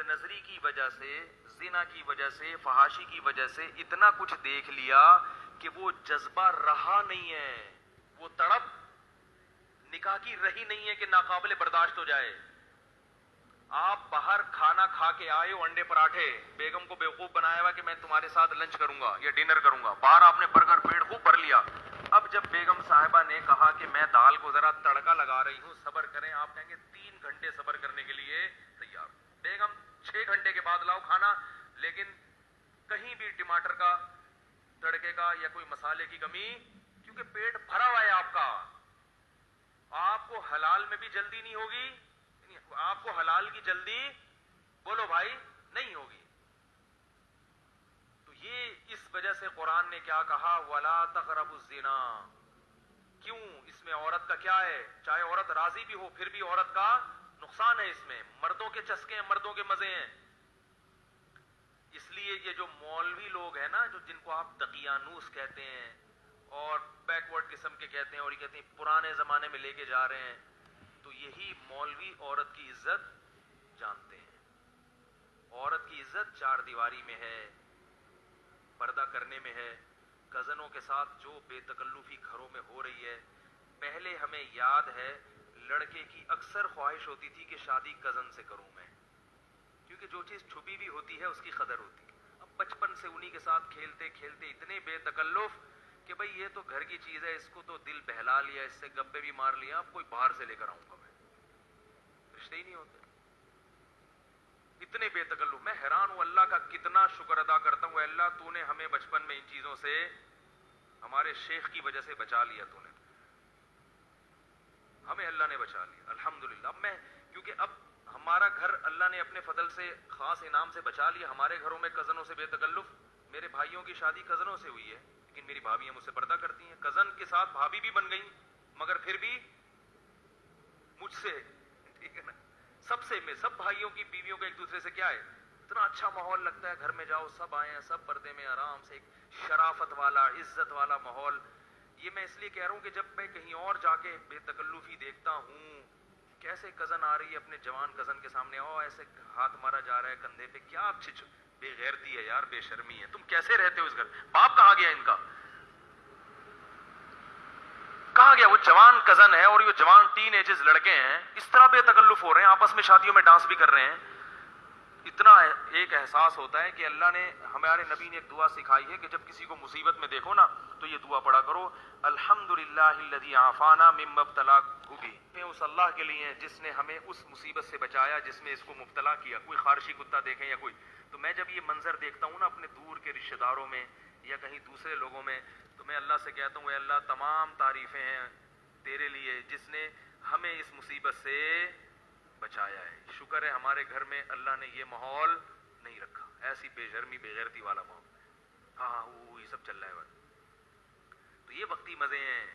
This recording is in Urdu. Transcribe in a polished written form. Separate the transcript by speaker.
Speaker 1: نظری کی وجہ سے، زنا کی وجہ سے، فحاشی کی وجہ سے اتنا کچھ دیکھ لیا کہ وہ جذبہ رہا نہیں ہے، وہ تڑپ نکاح کی رہی نہیں ہے کہ ناقابل برداشت ہو جائے. آپ باہر کھانا کھا کے آئے ہو، انڈے پراٹھے، بیگم کو بیوقوف بنایا ہوا کہ میں تمہارے ساتھ لنچ کروں گا یا ڈنر کروں گا، باہر آپ نے برگر پیٹ خوب بھر لیا. اب جب بیگم صاحبہ نے کہا کہ میں دال کو ذرا تڑکا لگا رہی ہوں، صبر کریں، آپ کہیں گے 3 گھنٹے صبر کرنے کے لیے تیار. بیگم 6 گھنٹے کے بعد لاؤ کھانا، لیکن کہیں بھی ٹماٹر کا، تڑکے کا یا کوئی مسالے کی کمی، کیونکہ پیٹ بھرا ہوا ہے آپ کا. آپ کو حلال میں بھی جلدی نہیں ہوگی، آپ کو حلال کی جلدی، بولو بھائی، نہیں ہوگی. تو یہ اس وجہ سے قرآن نے کیا کہا، وَلَا تَقْرَبُوا الزِّنَا. کیوں؟ اس میں عورت کا کیا ہے؟ چاہے عورت راضی بھی ہو پھر بھی عورت کا نقصان ہے. اس میں مردوں کے چسکے ہیں، مردوں کے مزے ہیں. اس لیے یہ جو مولوی لوگ ہیں نا، جو جن کو آپ دقیانوس کہتے ہیں اور بیکورڈ قسم کے کہتے ہیں، اور یہ کہتے ہیں پرانے زمانے میں لے کے جا رہے ہیں، تو یہی مولوی عورت کی عزت جانتے ہیں. عورت کی عزت 4 دیواری میں ہے، پردہ کرنے میں ہے. کزنوں کے ساتھ جو بے تکلفی گھروں میں ہو رہی ہے، پہلے ہمیں یاد ہے لڑکے کی اکثر خواہش ہوتی تھی کہ شادی کزن سے کروں میں، کیونکہ جو چیز چھپی بھی ہوتی ہے اس کی قدر ہوتی ہے. اب بچپن سے انہی کے ساتھ کھیلتے کھیلتے اتنے بے تکلف کہ بھئی یہ تو گھر کی چیز ہے، اس کو تو دل بہلا لیا، اس سے گپے بھی مار لیا، اب کوئی باہر سے لے کر آؤں گا میں، رشتے ہی نہیں ہوتے. اتنے بے تکلف. میں حیران ہوں، اللہ کا کتنا شکر ادا کرتا ہوں، اے اللہ تو نے ہمیں بچپن میں ان چیزوں سے، ہمارے شیخ کی وجہ سے بچا لیا. تو نے ہمیں، اللہ نے بچا لیا الحمدللہ. اب میں، کیونکہ اب ہمارا گھر اللہ نے اپنے فضل سے خاص انعام سے بچا لیا. ہمارے گھروں میں کزنوں سے بے تکلف. میرے بھائیوں کی شادی کزنوں سے ہوئی ہے، لیکن میری بھابیاں مجھ سے پردہ کرتی ہیں. کزن کے ساتھ بھابی بھی بن گئی، مگر پھر بھی مجھ سے، ٹھیک ہے نا. سب بھائیوں کی بیویوں کا ایک دوسرے سے کیا ہے، اتنا اچھا ماحول لگتا ہے. گھر میں جاؤ، سب آئے ہیں، سب پردے میں آرام سے، ایک شرافت والا، عزت والا ماحول. یہ میں اس لیے کہہ رہا ہوں کہ جب میں کہیں اور جا کے بے تکلفی دیکھتا ہوں، کیسے کزن آ رہی ہے اپنے جوان کزن کے سامنے، ایسے ہاتھ مارا جا رہا ہے کندھے پہ، کیا بے غیرتی ہے یار، بے شرمی ہے. تم کیسے رہتے ہو اس گھر؟ باپ کہاں گیا ان کا؟ کہاں گیا؟ وہ جوان کزن ہے اور یہ جوان ٹین ایجز لڑکے ہیں، اس طرح بے تکلف ہو رہے ہیں، آپس میں شادیوں میں ڈانس بھی کر رہے ہیں. اتنا ایک احساس ہوتا ہے کہ اللہ نے، ہمارے نبی نے ایک دعا سکھائی ہے کہ جب کسی کو مصیبت میں دیکھو نا تو یہ دعا پڑھا کرو، الحمدللہ الذی عافانا مما ابتلاہ بہ. میں اس اللہ کے لیے جس نے ہمیں اس مصیبت سے بچایا جس میں اس کو مبتلا کیا. کوئی خارشی کتا دیکھیں یا کوئی، تو میں جب یہ منظر دیکھتا ہوں نا اپنے دور کے رشتہ داروں میں یا کہیں دوسرے لوگوں میں، تو میں اللہ سے کہتا ہوں، اے اللہ تمام تعریفیں ہیں تیرے لیے جس نے ہمیں اس مصیبت سے بچایا ہے. شکر ہے ہمارے گھر میں اللہ نے یہ ماحول نہیں رکھا، ایسی بے شرمی بے غیرتی والا ماحول. ہاں وہ یہ سب چل رہا ہے. تو یہ وقتی مزے ہیں.